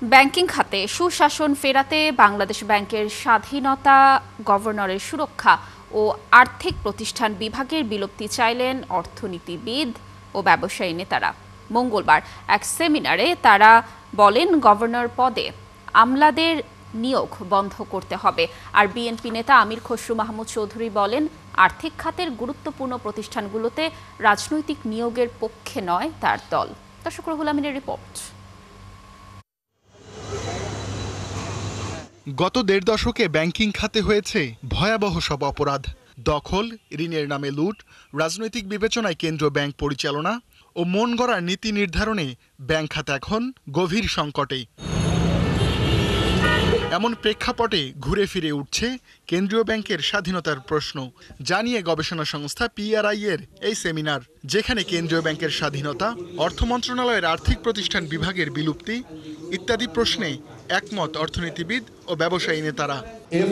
Banking খাতে সুশাসন ফেরাতে বাংলাদেশ ব্যাংকের স্বাধীনতা, গভর্নরের সুরক্ষা ও আর্থিক প্রতিষ্ঠান বিভাগের বিলুপ্তি চাইলেন অর্থনীতিবিদ ও ব্যবসায়ী নেতারা। মঙ্গলবার এক সেমিনারে তারা বলেন, গভর্নর পদে আমলাদের নিয়োগ বন্ধ করতে হবে। আর বিএনপি নেতা আমির খসরু মাহমুদ চৌধুরী বলেন, আর্থিক খাতের গুরুত্বপূর্ণ প্রতিষ্ঠানগুলোতে রাজনৈতিক নিয়োগের পক্ষে নয় তার দল। দর্শক, রুহুল আমিনের রিপোর্ট। গত দেড় দশকে ব্যাংকিং খাতে হয়েছে ভয়াবহ সব অপরাধ, দখল, ঋণের নামে লুট, রাজনৈতিক বিবেচনায় কেন্দ্রীয় ব্যাংক পরিচালনা ও মন গড়া নীতি নির্ধারণে ব্যাংক খাত এখন গভীর সংকটে। এমন প্রেক্ষাপটে ঘুরে ফিরে উঠছে কেন্দ্রীয় ব্যাংকের স্বাধীনতার প্রশ্ন, জানিয়ে গবেষণা সংস্থা PRI এর এই সেমিনার, যেখানে কেন্দ্রীয় ব্যাংকের স্বাধীনতা, অর্থ মন্ত্রণালয়ের আর্থিক প্রতিষ্ঠান বিভাগের বিলুপ্তি ইত্যাদি প্রশ্নে একমত অর্থনীতিবিদ ও ব্যবসায়ী নেতারা।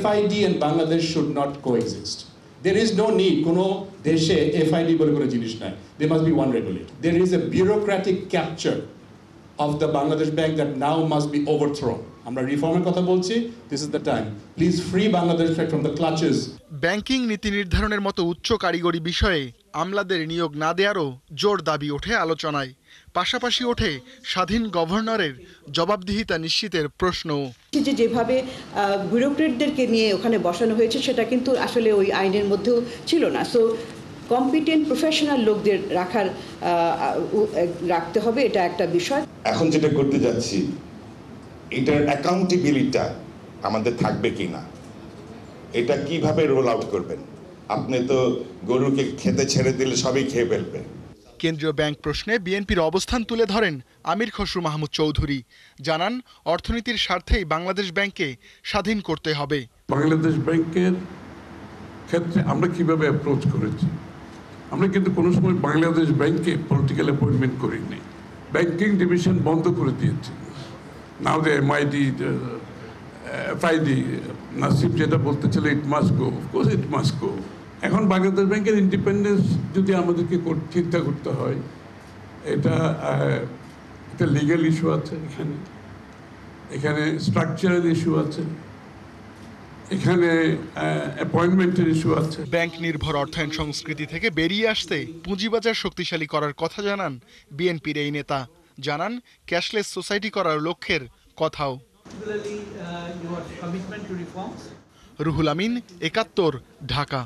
FID and Bangladesh should not coexist. There is no need, কোনো দেশে FID বলে কোনো জিনিস নাই. There must be one regulator. There is a bureaucratic capture of the Bangladesh bank that now must be overthrown. আমরা রিফর্মের কথা বলছি, this is the time. Please free Bangladesh from the clutches. Banking নীতি নির্ধারণের মতো উচ্চ কারিগরি বিষয়ে আমলাদের নিয়োগ না দেওয়ারও জোর দাবি ওঠে আলোচনায়। পাশাপাশি ওঠে স্বাধীন গভর্নরের জবাবদিহিতা নিশ্চিতের প্রশ্নও। যেভাবে ব্যুরোক্রেটদেরকে নিয়ে ওখানে বসানো হয়েছে সেটা কিন্তু আসলে ওই আইনের মধ্যেও ছিল না। সো কম্পিটেন্ট প্রফেশনাল লোকদের রাখতে হবে, এটা একটা বিষয়। এখন যেটা করতে যাচ্ছি, এটার অ্যাকাউন্টেবিলিটিটা আমাদের থাকবে কিনা, এটা কিভাবে রোল আউট করবেন? আপনি তো গরুকে খেতে ছেড়ে দিলে সবই খেয়ে ফেলবে। কেন্দ্রীয় ব্যাংক প্রশ্নে বিএনপির অবস্থান তুলে ধরেন আমির খসরু মাহমুদ চৌধুরী। জানান, অর্থনীতির স্বার্থেই বাংলাদেশ ব্যাংককে স্বাধীন করতে হবে। বাংলাদেশ ব্যাংকের ক্ষেত্রে আমরা কিভাবে অ্যাপ্রোচ করেছি, আমরা কিন্তু কোনো সময় বাংলাদেশ ব্যাংকে পলিটিক্যাল অ্যাপয়েন্টমেন্ট করিনি। ব্যাংকিং ডিভিশন বন্ধ করে দিয়েছি। নাও দ্য MID, FID, নাসিব যেটা বলতে ছিল, it must go, of course it must go. এখন বাংলাদেশ ব্যাংকের ইন্ডিপেন্ডেন্স যদি আমাদেরকে চিন্তা করতে হয়, এটা একটা লিগ্যাল ইস্যু আছে, এখানে স্ট্রাকচারাল ইস্যু আছে, এখানে অ্যাপয়েন্টমেন্টের ইস্যু আছে। ব্যাংক নির্ভর অর্থায়ন সংস্কৃতি থেকে বেরিয়ে আসতে পুঁজিবাজার শক্তিশালী করার কথা জানান বিএনপির এই নেতা। জানান, ক্যাশলেস সোসাইটি করার লক্ষ্যের কথাও। রুহুল আমিন, ৭১, ঢাকা।